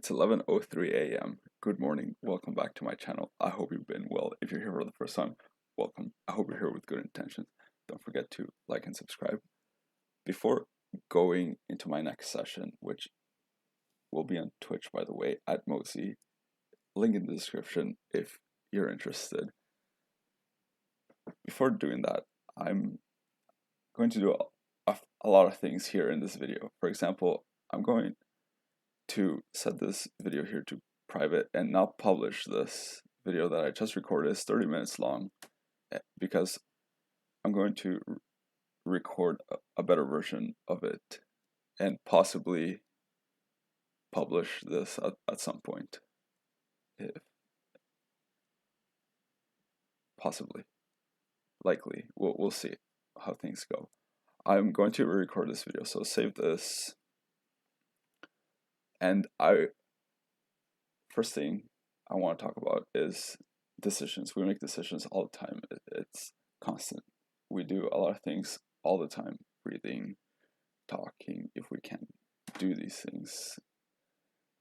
It's 11:03 a.m. Good morning. Welcome back to my channel. I hope you've been well. If you're here for the first time, welcome. I hope you're here with good intentions. Don't forget to like and subscribe. Before going into my next session, which will be on Twitch, by the way, at Mozi, link in the description if you're interested. Before doing that, I'm going to do a lot of things here in this video. For example, I'm going to set this video here to private and not publish this video that I just recorded. It's 30 minutes long because I'm going to record a better version of it and possibly publish this at some point. If possibly, likely, we'll see how things go. I'm going to record this video, so save this. And first thing I want to talk about is decisions. We make decisions all the time. It's constant. We do a lot of things all the time. Breathing, talking, if we can do these things.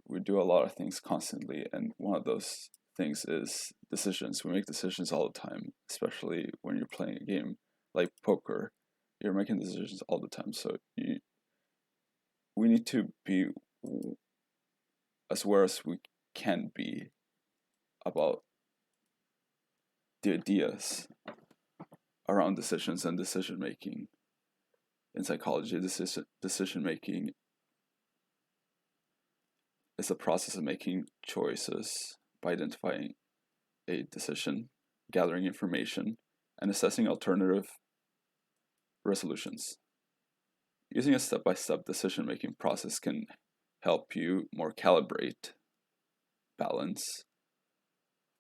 We do a lot of things constantly, and one of those things is decisions. We make decisions all the time, especially when you're playing a game like poker. You're making decisions all the time, so we need to be as aware as we can be about the ideas around decisions and decision making. In psychology, decision making is a process of making choices by identifying a decision, gathering information, and assessing alternative resolutions. Using a step-by-step decision-making process can help you more calibrate, balance,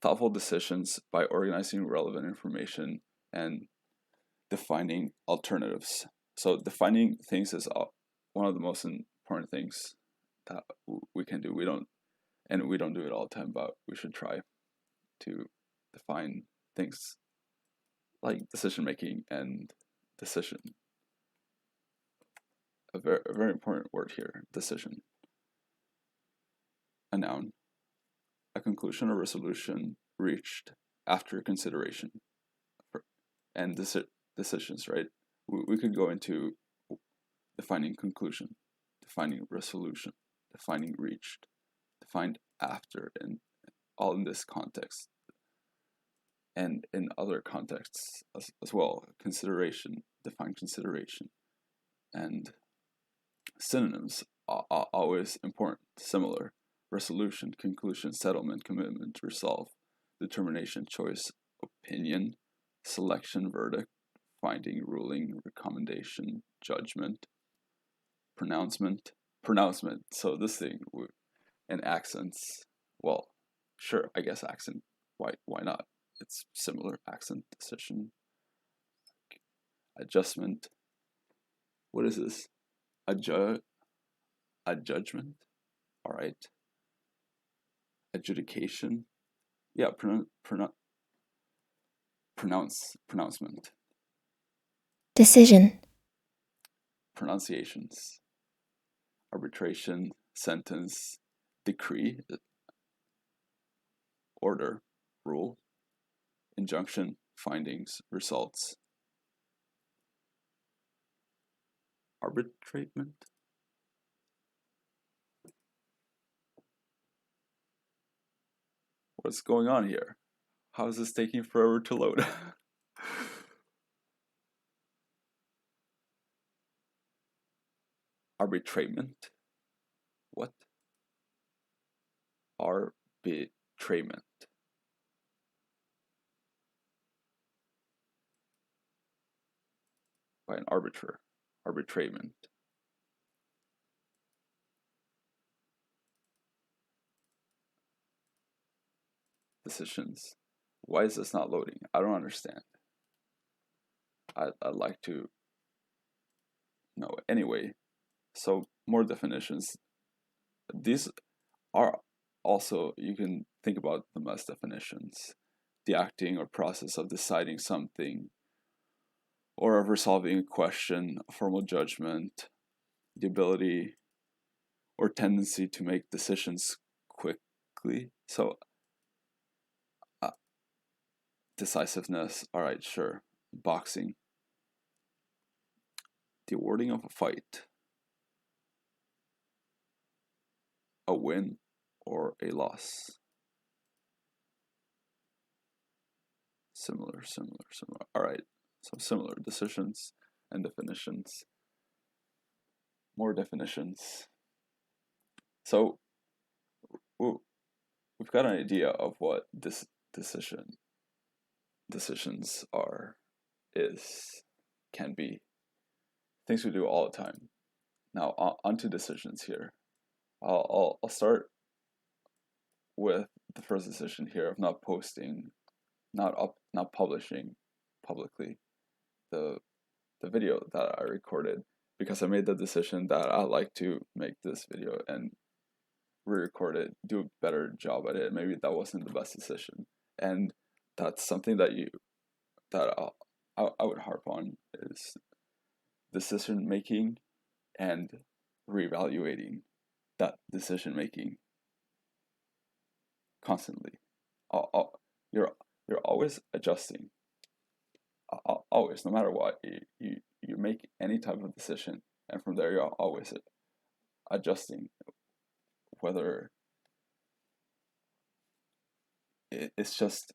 thoughtful decisions by organizing relevant information and defining alternatives. So defining things is one of the most important things that we can do. We don't do it all the time, but we should try to define things like decision-making and decision. A very important word here, decision. A noun. A conclusion or resolution reached after consideration. And decisions, right? We could go into defining conclusion, defining resolution, defining reached, defined after, and all in this context. And in other contexts as well. Consideration, define consideration. And synonyms are always important, similar. Resolution, conclusion, settlement, commitment, resolve, determination, choice, opinion, selection, verdict, finding, ruling, recommendation, judgment, pronouncement. So this thing, and accents, well, sure, I guess accent, why not? It's similar. Accent, decision, adjustment. What is this? A judgment. All right. Adjudication. Yeah. Pronouncement. Decision. Pronunciations. Arbitration. Sentence. Decree. Order. Rule. Injunction. Findings. Results. Arbitrament. What's going on here? How is this taking forever to load? Arbitrament. What? Arbitrament. By an arbiter. Arbitrament. Decisions. Why is this not loading? I don't understand. I'd like to know. Anyway, so more definitions. These are also, you can think about them as definitions. The acting or process of deciding something, or of resolving a question, a formal judgment, the ability or tendency to make decisions quickly. So decisiveness, all right, sure. Boxing, the awarding of a fight, a win or a loss. Similar. All right, so similar decisions and definitions. More definitions. So we've got an idea of what this decisions can be. Things we do all the time. Now onto decisions here. I'll start with the first decision here of not posting, not publishing publicly the video that I recorded, because I made the decision that I like to make this video and re-record it, do a better job at it. Maybe that wasn't the best decision, and that's something that I would harp on is decision making and reevaluating that decision making constantly. You're always adjusting. Always, no matter what, you make any type of decision, and from there you're always adjusting. Whether it's just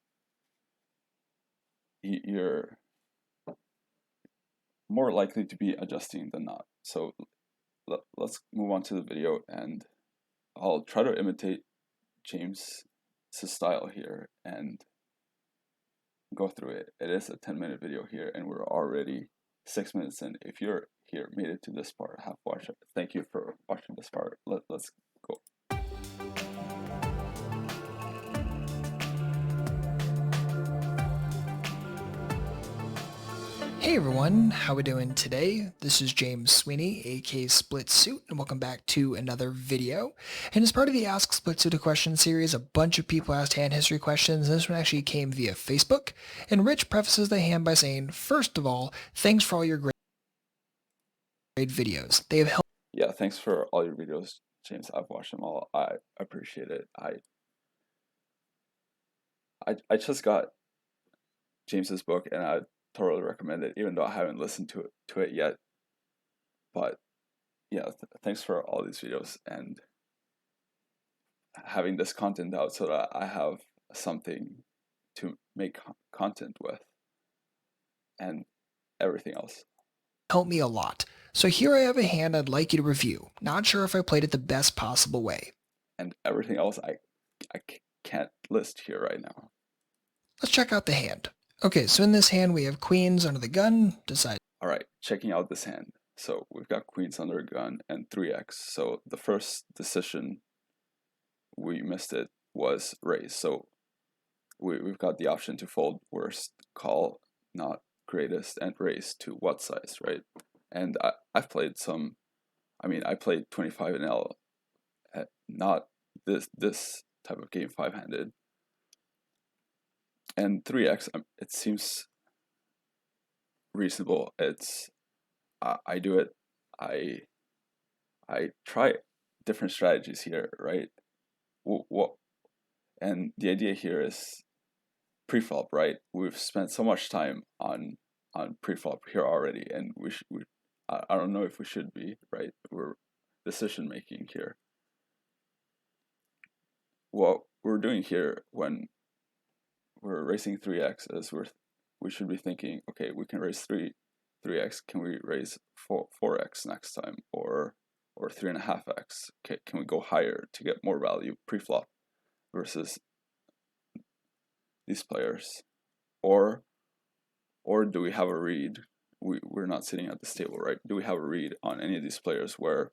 you're more likely to be adjusting than not. So let's move on to the video, and I'll try to imitate James' style here and go through it. It is a 10-minute video here, and we're already 6 minutes in. If you're here, made it to this part, have watched it, thank you for watching this part. Let's go. Hey everyone, how we doing today? This is James Sweeney, aka Split Suit, and welcome back to another video. And as part of the Ask Split Suit a Question series, a bunch of people asked hand history questions, and this one actually came via Facebook. And Rich prefaces the hand by saying, first of all, thanks for all your great videos. They have helped. Yeah, thanks for all your videos, James. I've watched them all. I appreciate it. I just got James's book, and I totally recommend it, even though I haven't listened to it yet. But yeah, thanks for all these videos and having this content out so that I have something to make content with and everything else. Helped me a lot. So here I have a hand I'd like you to review. Not sure if I played it the best possible way. And everything else I can't list here right now. Let's check out the hand. Okay, so in this hand we have queens under the gun, decide. All right, checking out this hand. So we've got queens under a gun and 3x. So the first decision we missed it was raise. So we've got the option to fold worst, call, not greatest, and raise to what size, right? And I've played some, I played 25NL at not this type of game 5-handed. And 3x, it seems reasonable. I do it. I try different strategies here, right? What? And the idea here is pre-flop, right? We've spent so much time on pre-flop here already, and I don't know if we should be, right? We're decision making here. What we're doing here when we're raising 3x is we should be thinking, okay, we can raise 3x. Can we raise 4x next time, or 3.5x? Okay, can we go higher to get more value pre-flop versus these players, or do we have a read? We're not sitting at this table, right? Do we have a read on any of these players where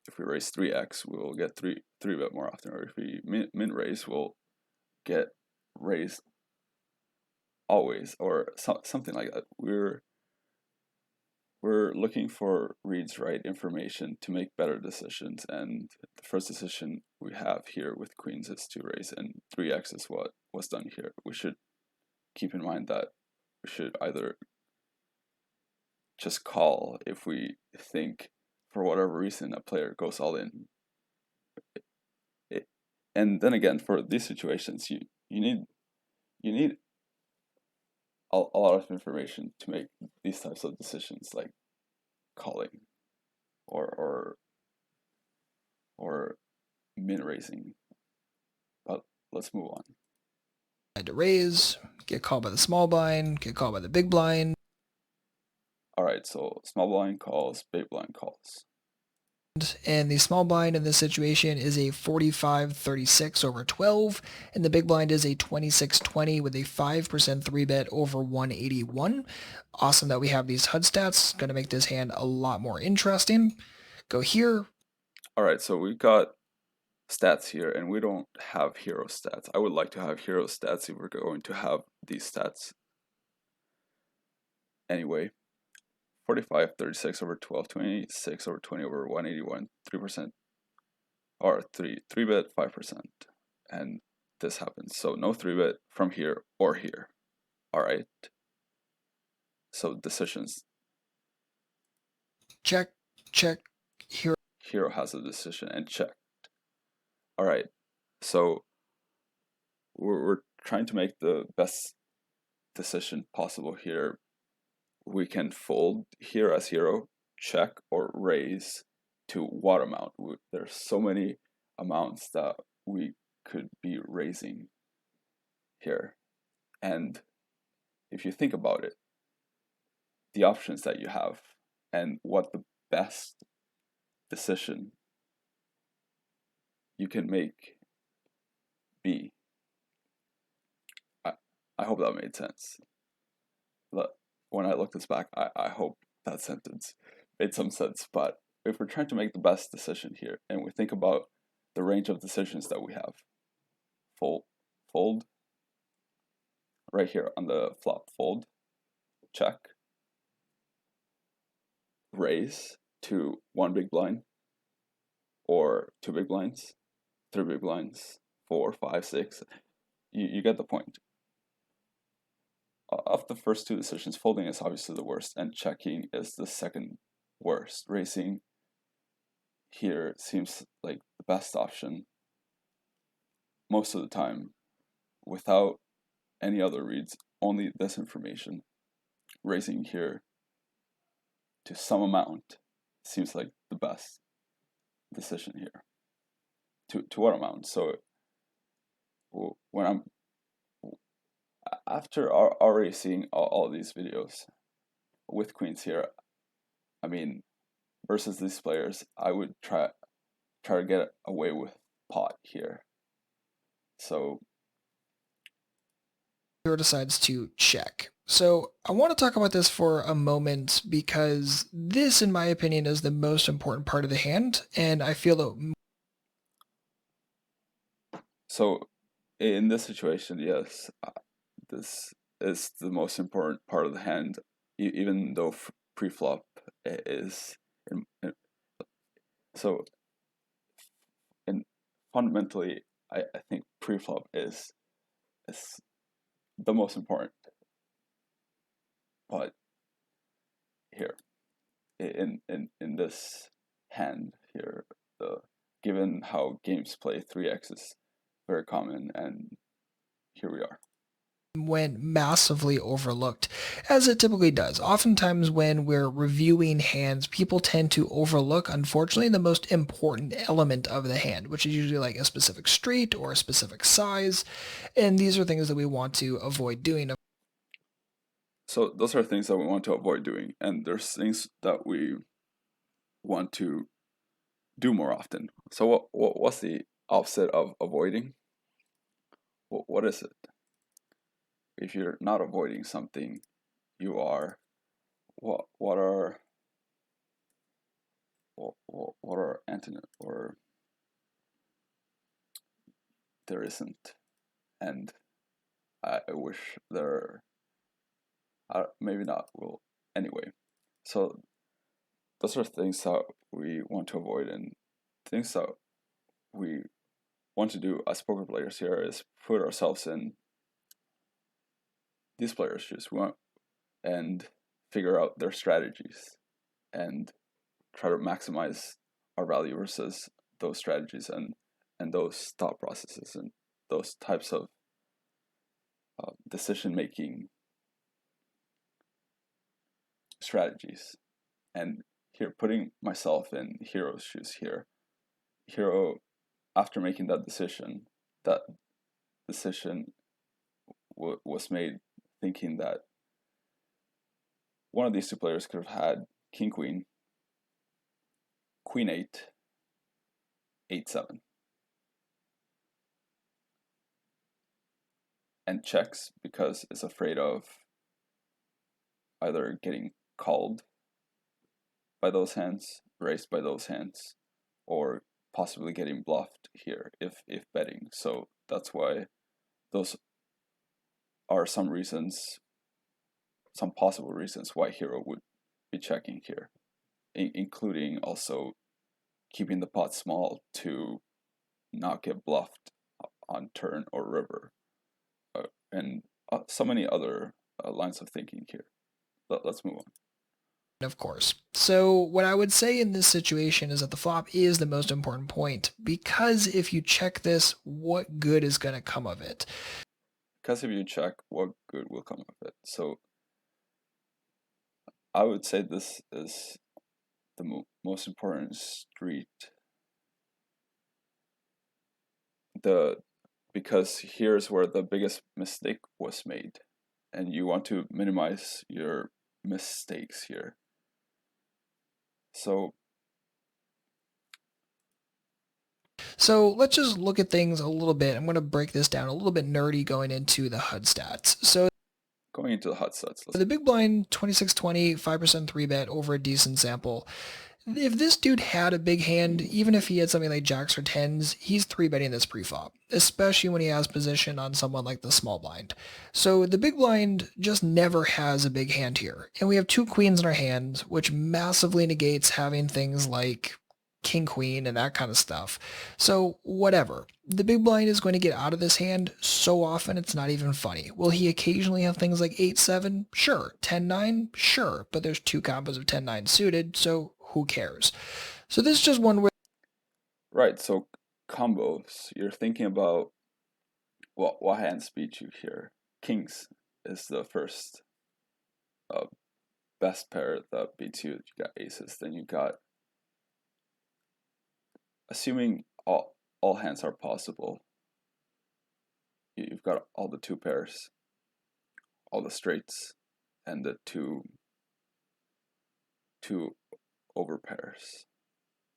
if we raise 3x, we will get 3 bet more often, or if we min raise, we'll get raised always, or something like that. We're looking for reads, right, information to make better decisions, and the first decision we have here with queens is to raise, and 3x is what was done here. We should keep in mind that we should either just call if we think for whatever reason a player goes all in. And then again, for these situations, you need a lot of information to make these types of decisions, like calling or min raising. But let's move on. To raise, get called by the small blind, get called by the big blind. All right, so small blind calls, big blind calls. And the small blind in this situation is a 45-36 over 12, and the big blind is a 26-20 with a 5% 3-bet over 181. Awesome that we have these HUD stats. Going to make this hand a lot more interesting. Go here. All right, so we've got stats here, and we don't have hero stats. I would like to have hero stats if we're going to have these stats. Anyway, 45-36 over 12, 26 over 20 over 181, 3%, or 3-bet 5%, and this happens. So no 3-bet from here or here. All right. So decisions. Check, check, here. Hero has a decision and checked. All right. So we're trying to make the best decision possible here. We can fold here as hero, check, or raise to what amount. There's so many amounts that we could be raising here. And if you think about it, the options that you have and what the best decision you can make be. I hope that made sense. When I look this back, I hope that sentence made some sense. But if we're trying to make the best decision here, and we think about the range of decisions that we have, fold, right here on the flop, fold, check, raise to 1 big blind, or 2 big blinds, 3 big blinds, 4, 5, 6. You get the point. Of the first 2 decisions, folding is obviously the worst, and checking is the second worst. Raising here seems like the best option most of the time, without any other reads, only this information. Raising here to some amount seems like the best decision here. To what amount? So when I'm after already seeing all these videos with queens here, I mean, versus these players, I would try to get away with pot here. So Hero decides to check. So I want to talk about this for a moment because this, in my opinion, is the most important part of the hand, and I feel that. So in this situation, yes, this is the most important part of the hand, even though pre-flop is so. And fundamentally, I think pre-flop is the most important. But here, in this hand here, given how games play, 3x is very common, and here we are. Went massively overlooked, as it typically does. Oftentimes when we're reviewing hands, people tend to overlook, unfortunately, the most important element of the hand, which is usually like a specific street or a specific size, and these are things that we want to avoid doing. So those are things that we want to avoid doing, and there's things that we want to do more often. So what's the opposite of avoiding? What is it? If you're not avoiding something, you are what are antonym, or there isn't, and I wish there maybe not. Well, anyway, so those are things that we want to avoid, and things that we want to do as poker players here is put ourselves in these players' shoes. We want and figure out their strategies and try to maximize our value versus those strategies, and and those thought processes and those types of decision-making strategies. And here, putting myself in Hero's shoes here, Hero, after making that decision was made thinking that one of these two players could have had king queen, queen 8, 8-7, and checks because it's afraid of either getting called by those hands, raised by those hands, or possibly getting bluffed here if betting. So that's why those are some reasons, some possible reasons why Hero would be checking here, including also keeping the pot small to not get bluffed on turn or river, and so many other lines of thinking here. Let's move on. Of course. So what I would say in this situation is that the flop is the most important point, because if you check this, what good is going to come of it? Because if you check, what good will come of it? So I would say this is the most important street. Because here's where the biggest mistake was made, and you want to minimize your mistakes here. So let's just look at things a little bit. I'm going to break this down a little bit nerdy going into the HUD stats. So going into the HUD stats, the big blind 2620, 5% 3-bet over a decent sample. If this dude had a big hand, even if he had something like jacks or tens, he's 3-betting this pre-flop, especially when he has position on someone like the small blind. So the big blind just never has a big hand here. And we have 2 queens in our hands, which massively negates having things like king queen and that kind of stuff. So whatever. The big blind is going to get out of this hand so often it's not even funny. Will he occasionally have things like 8-7? Sure. 10-9? Sure. But there's 2 combos of 10-9 suited, so who cares? So this is just one where... Right, so combos, you're thinking about what hands beat you here. Kings is the first best pair that beats you. You got aces, then you got, assuming all hands are possible, you've got all the 2 pairs, all the straights, and the two over pairs.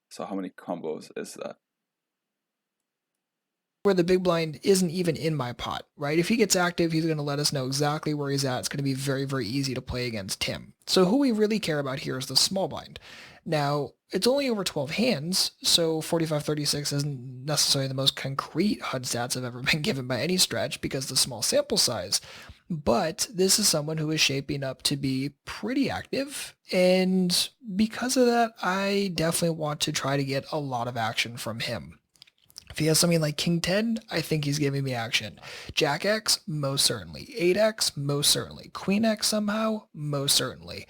So how many combos is that? Where the big blind isn't even in my pot, right? If he gets active, he's going to let us know exactly where he's at. It's going to be very, very easy to play against him. So who we really care about here is the small blind. Now, it's only over 12 hands, so 45-36 isn't necessarily the most concrete HUD stats I've ever been given by any stretch because of the small sample size. But this is someone who is shaping up to be pretty active, and because of that, I definitely want to try to get a lot of action from him. If he has something like King 10, I think he's giving me action. Jack X, most certainly. 8X, most certainly. Queen X somehow, most certainly.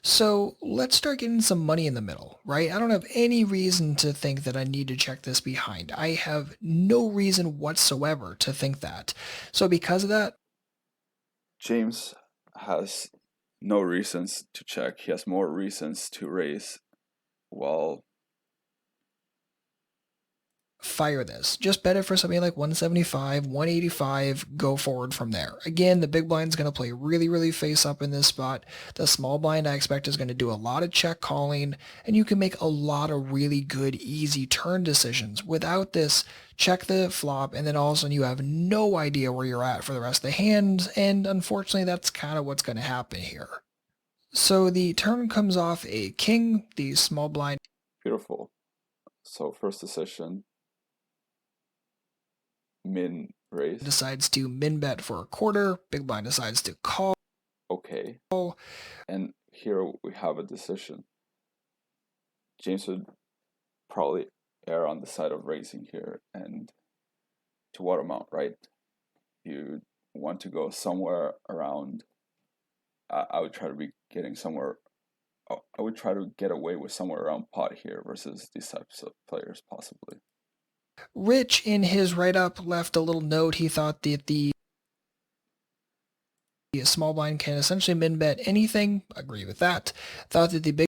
So let's start getting some money in the middle, right? I don't have any reason to think that I need to check this behind. I have no reason whatsoever to think that. So because of that, James has no reasons to check. He has more reasons to raise. Well, fire this. Just bet it for something like 175, 185, go forward from there. Again, the big blind's going to play really, really face up in this spot. The small blind I expect is going to do a lot of check calling, and you can make a lot of really good, easy turn decisions. Without this, check the flop, and then all of a sudden you have no idea where you're at for the rest of the hand, and unfortunately that's kind of what's going to happen here. So the turn comes off a king, the small blind. Beautiful. So first decision, min raise. Decides to min bet for a quarter. Big blind decides to call. Okay. And here we have a decision. James would probably err on the side of raising here. And to what amount, right? You want to go somewhere around, I would try to be getting somewhere, I would try to get away with somewhere around pot here versus these types of players possibly. Rich, in his write-up, left a little note. He thought that the small blind can essentially min-bet anything. Agree with that. Thought that the big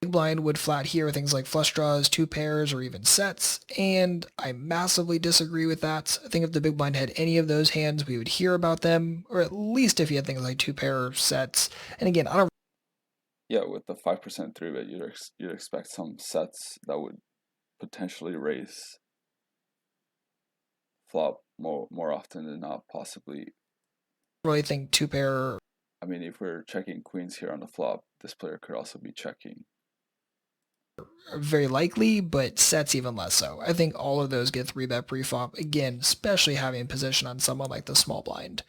blind would flat here things like flush draws, two pairs, or even sets, and I massively disagree with that. I think if the big blind had any of those hands, we would hear about them, or at least if he had things like two pair sets. And again, I don't. Yeah, with the 5% 3-bet, you'd expect some sets that would potentially raise flop more often than not, possibly. Really think two pair. I mean, if we're checking queens here on the flop, this player could also be checking. Very likely, but sets even less so. I think all of those get 3-bet pre-flop, again, especially having position on someone like the small blind.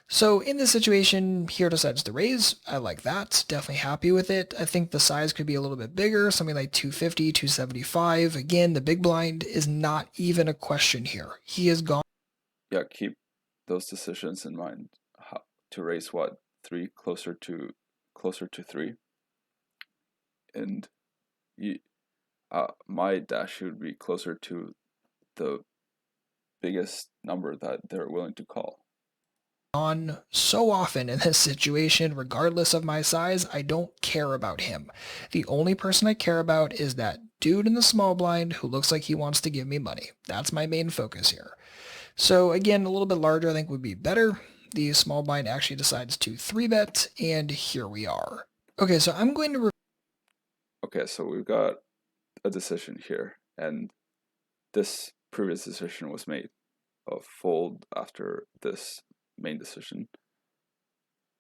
So in this situation, here decides to raise. I like that. Definitely happy with it. I think the size could be a little bit bigger, something like 250, 275. Again, the big blind is not even a question here. He has gone. Yeah, keep those decisions in mind. How to raise what? 3 closer to 3. And my dash would be closer to the biggest number that they're willing to call. On so often in this situation, regardless of my size, I don't care about him. The only person I care about is that dude in the small blind who looks like he wants to give me money. That's my main focus here. So again, a little bit larger I think would be better. The small blind actually decides to 3-bet, and here we are. Okay, so I'm going to... Okay, so we've got a decision here, and this previous decision was made of fold after this main decision.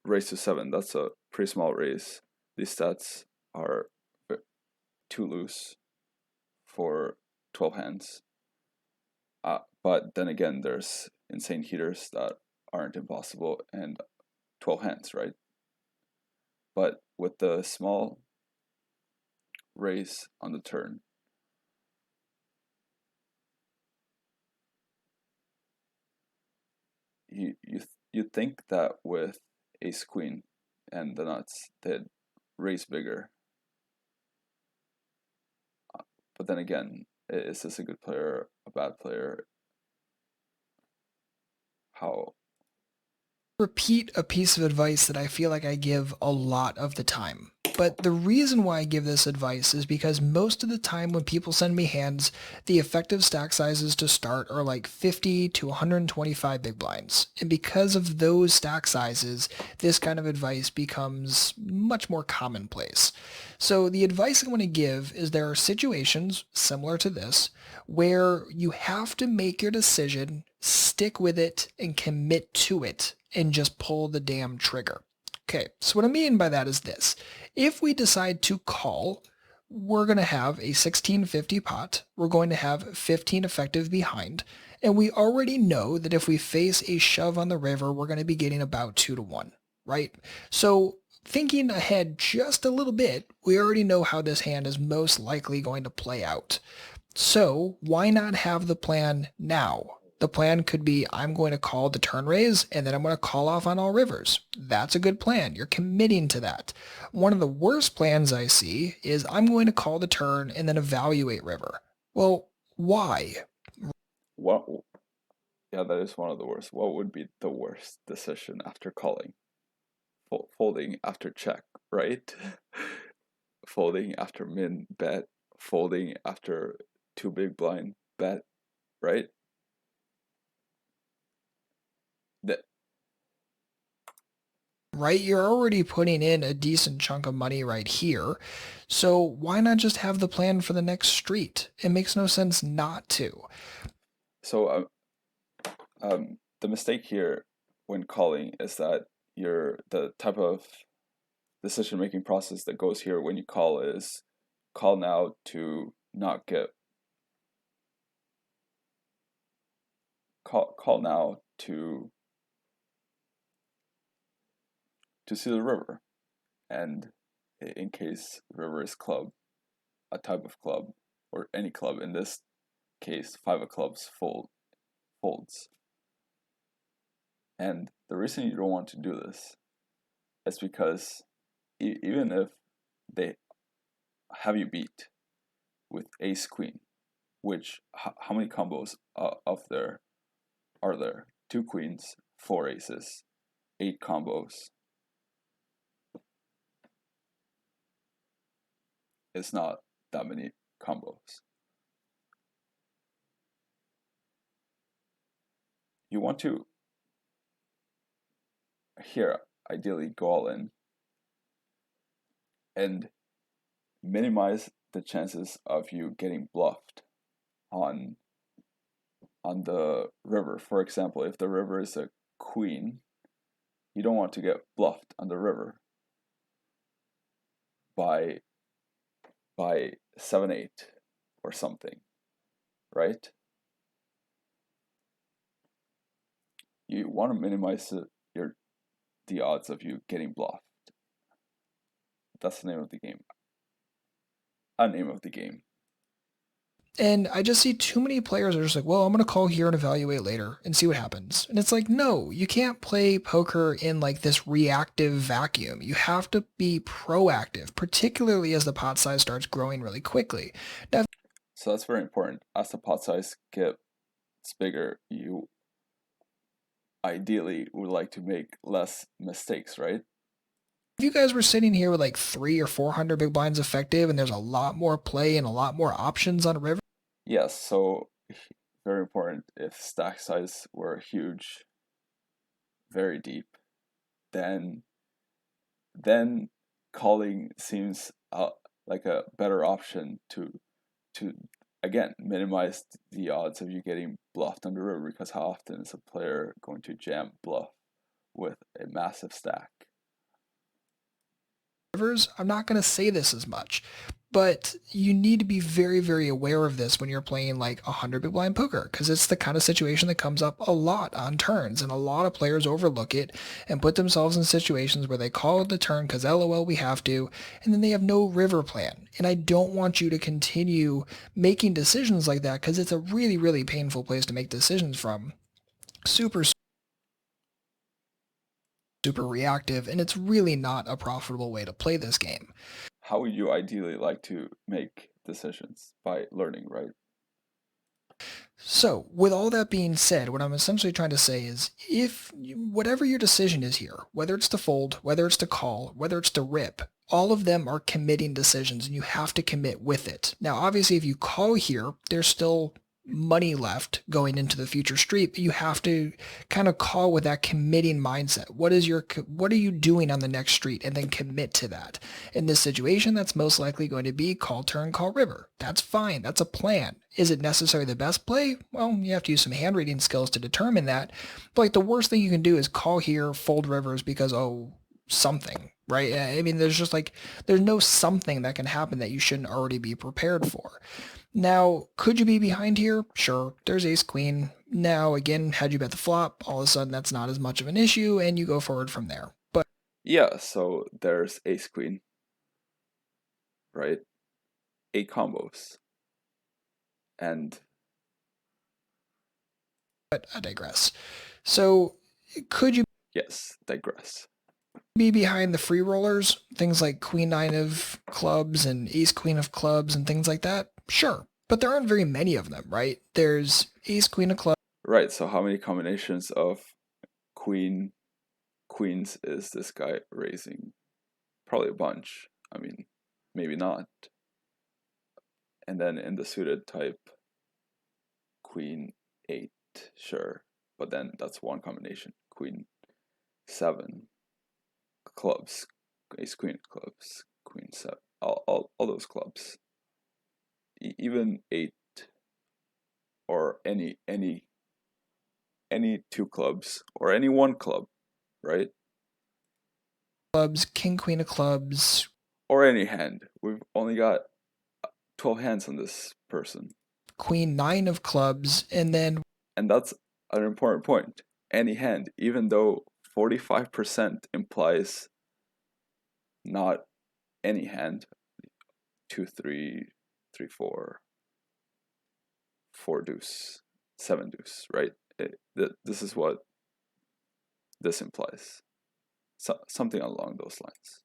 Raise to 7, that's a pretty small raise. These stats are too loose for 12 hands. But then again, there's insane heaters that aren't impossible and 12 hands, right? But with the small raise on the turn, you think that with ace queen and the nuts they'd raise bigger, but then again, is this a good player, a bad player? How? Repeat a piece of advice that I feel like I give a lot of the time. But the reason why I give this advice is because most of the time when people send me hands, the effective stack sizes to start are like 50 to 125 big blinds. And because of those stack sizes, this kind of advice becomes much more commonplace. So the advice I want to give is there are situations similar to this where you have to make your decision, stick with it, and commit to it, and just pull the damn trigger. Okay, so what I mean by that is this. If we decide to call, we're going to have a 1650 pot. We're going to have 15 effective behind. And we already know that if we face a shove on the river, we're going to be getting about 2 to 1, right? So thinking ahead just a little bit, we already know how this hand is most likely going to play out. So why not have the plan now? The plan could be I'm going to call the turn raise and then I'm going to call off on all rivers. That's a good plan. You're committing to that. One of the worst plans I see is I'm going to call the turn and then evaluate river. Well, why? What? Yeah, that is one of the worst. What would be the worst decision after calling? Folding after check, right? Folding after min bet, folding after 2 big blind bet, right? That Right? You're already putting in a decent chunk of money right here. So why not just have the plan for the next street? It makes no sense not to. so the mistake here when calling is that the type of decision making process that goes here when you call is call now to not get call now to see the river, and in case the river is club, a type of club, or any club, in this case 5 of clubs folds. And the reason you don't want to do this is because even if they have you beat with ace queen, how many combos of there are there? 2 queens, 4 aces, 8 combos. It's not that many combos. You want to here ideally go all in and minimize the chances of you getting bluffed on the river. For example, if the river is a queen, you don't want to get bluffed on the river by 7-8 or something, right? You want to minimize the odds of you getting bluffed. That's the name of the game. A name of the game. And I just see too many players are just like, well, I'm going to call here and evaluate later and see what happens. And it's like, no, you can't play poker in like this reactive vacuum. You have to be proactive, particularly as the pot size starts growing really quickly. Now, so that's very important. As the pot size gets bigger, you ideally would like to make less mistakes, right? if you guys were sitting here with like 300 or 400 big blinds effective and there's a lot more play and a lot more options on a river. Yes, so very important. If stack size were huge, very deep, then calling seems like a better option to again minimize the odds of you getting bluffed on the river, because how often is a player going to jam bluff with a massive stack? I'm not going to say this as much, but you need to be very, very aware of this when you're playing like 100 big blind poker, because it's the kind of situation that comes up a lot on turns, and a lot of players overlook it and put themselves in situations where they call it the turn because LOL we have to, and then they have no river plan. And I don't want you to continue making decisions like that, because it's a really, really painful place to make decisions from. Super reactive, and it's really not a profitable way to play this game. How would you ideally like to make decisions? By learning, right? So, with all that being said, what I'm essentially trying to say is whatever your decision is here, whether it's to fold, whether it's to call, whether it's to rip, all of them are committing decisions and you have to commit with it. Now, obviously, if you call here, there's still money left going into the future street, but you have to kind of call with that committing mindset. What are you doing on the next street, and then commit to that. In this situation, that's most likely going to be call turn, call river. That's fine. That's a plan. Is it necessarily the best play? Well, you have to use some hand reading skills to determine that. But like the worst thing you can do is call here, fold rivers because something, right? I mean, there's no something that can happen that you shouldn't already be prepared for. Now, could you be behind here? Sure, there's ace queen. Now, again, had you bet the flop, all of a sudden that's not as much of an issue, and you go forward from there. But yeah, so there's ace queen, right? 8 combos. And but I digress. So, could you digress. Be behind the free rollers, things like queen nine of clubs and ace queen of clubs and things like that? Sure, but there aren't very many of them, right? There's ace queen of clubs. Right, so how many combinations of queens is this guy raising? Probably a bunch. I mean, maybe not. And then in the suited type, queen 8, sure. But then that's one combination. Queen 7, clubs, ace queen clubs, queen 7, all those clubs. Even 8 or any 2 clubs or any 1 club, right? Clubs, king queen of clubs, or any hand. We've only got 12 hands on this person. Queen 9 of clubs, and that's an important point. Any hand, even though 45% implies not any hand. 2, 3, 3, 4, 4 deuce, 7 deuce, right? This is what this implies. Something along those lines.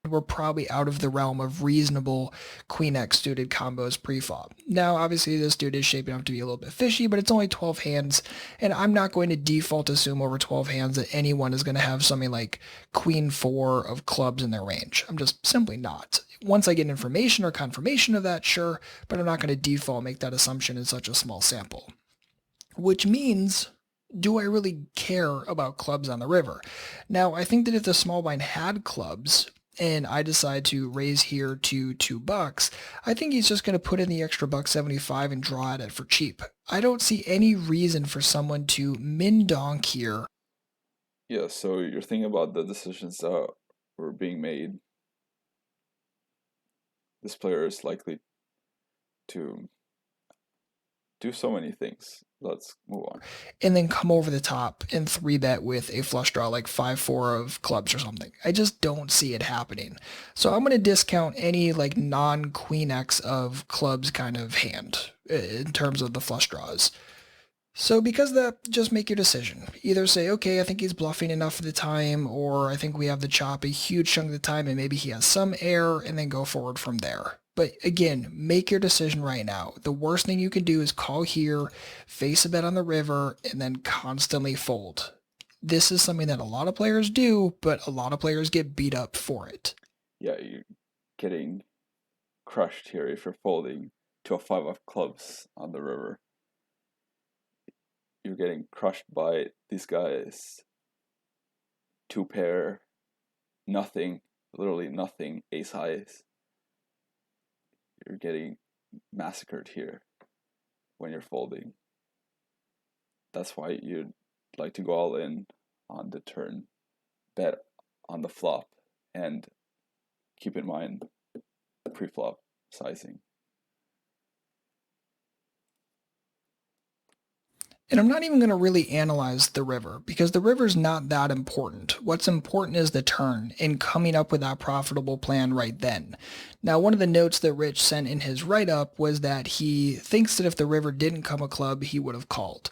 we're probably out of the realm of reasonable queen X suited combos pre-flop. Now, obviously, this dude is shaping up to be a little bit fishy, but it's only 12 hands, and I'm not going to default assume over 12 hands that anyone is going to have something like queen 4 of clubs in their range. I'm just simply not. Once I get information or confirmation of that, sure, but I'm not going to default make that assumption in such a small sample. Which means, do I really care about clubs on the river? Now, I think that if the small blind had clubs and I decide to raise here to $2, I think he's just going to put in the extra $1.75 and draw at it for cheap. I don't see any reason for someone to min donk here. Yeah, so you're thinking about the decisions that were being made. This player is likely to do so many things. Let's move on. And then come over the top and 3-bet with a flush draw like 5-4 of clubs or something. I just don't see it happening. So I'm going to discount any like non-queen X of clubs kind of hand in terms of the flush draws. So because of that, just make your decision. Either say, okay, I think he's bluffing enough of the time, or I think we have the chop a huge chunk of the time and maybe he has some air, and then go forward from there. But again, make your decision right now. The worst thing you can do is call here, face a bet on the river, and then constantly fold. This is something that a lot of players do, but a lot of players get beat up for it. Yeah, you're getting crushed here if you're folding to a 5 of clubs on the river. You're getting crushed by these guys. 2 pair, nothing, literally nothing, ace highs. You're getting massacred here when you're folding. That's why you'd like to go all in on the turn, bet on the flop, and keep in mind pre-flop sizing. And I'm not even going to really analyze the river because the river's not that important. What's important is the turn and coming up with that profitable plan right then. Now, one of the notes that Rich sent in his write-up was that he thinks that if the river didn't come a club, he would have called.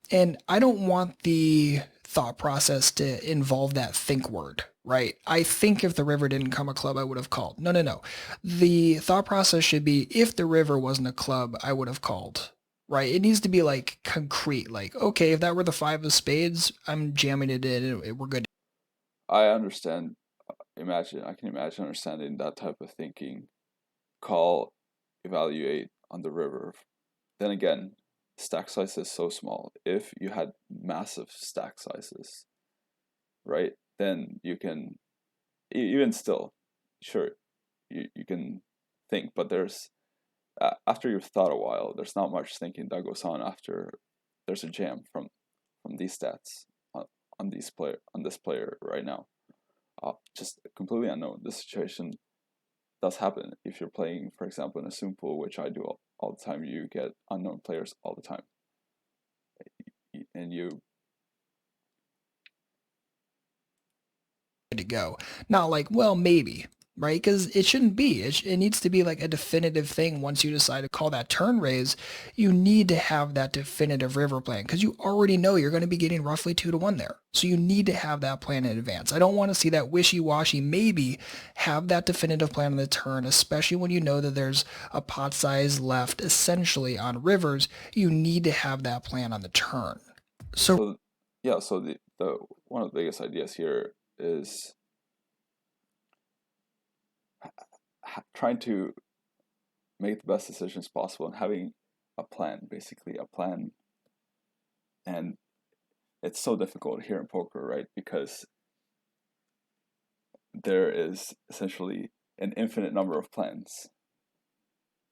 And I don't want the thought process to involve that think word, right? I think if the river didn't come a club, I would have called. No. The thought process should be if the river wasn't a club, I would have called. Right, it needs to be like concrete. Like, okay, if that were the 5 of spades, I'm jamming it in. We're good. I understand. I can imagine understanding that type of thinking. Call, evaluate on the river. Then again, stack size is so small. If you had massive stack sizes, right, then you can, even still, sure, you can think, but there's, after you've thought a while, there's not much thinking that goes on after there's a jam from these stats on this player right now. Just completely unknown. This situation does happen if you're playing, for example, in a Zoom pool, which I do all the time. You get unknown players all the time, and you To go. Not like, well, maybe, right? Because it shouldn't be. It needs to be like a definitive thing. Once you decide to call that turn raise, you need to have that definitive river plan because you already know you're going to be getting roughly 2-1 there. So you need to have that plan in advance. I don't want to see that wishy-washy maybe. Have that definitive plan on the turn, especially when you know that there's a pot size left essentially on rivers. You need to have that plan on the turn. So the one of the biggest ideas here is trying to make the best decisions possible and having a plan, basically a plan. And it's so difficult here in poker, right? Because there is essentially an infinite number of plans,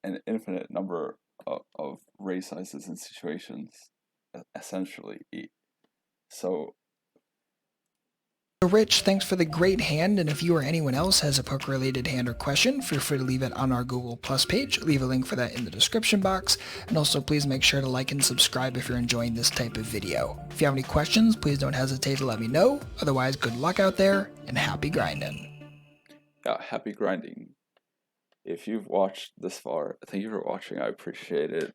an infinite number of raise sizes and situations, essentially. So Rich, thanks for the great hand, and if you or anyone else has a poker-related hand or question, feel free to leave it on our Google Plus page. Leave a link for that in the description box, and also please make sure to like and subscribe if you're enjoying this type of video. If you have any questions, please don't hesitate to let me know. Otherwise, good luck out there, and happy grinding. Yeah, happy grinding. If you've watched this far, thank you for watching. I appreciate it.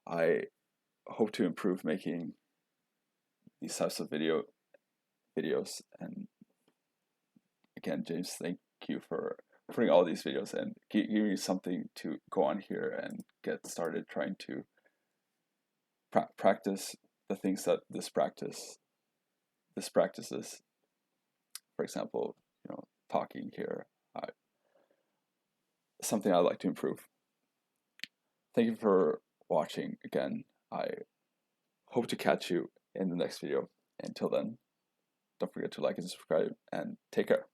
I hope to improve making these types of videos. And again, James, you for putting all these videos in, giving me something to go on here and get started trying to practice the things that this practices. For example, talking here, something I'd like to improve. Thank you for watching again. I hope to catch you in the next video. Until then, don't forget to like and subscribe, and take care.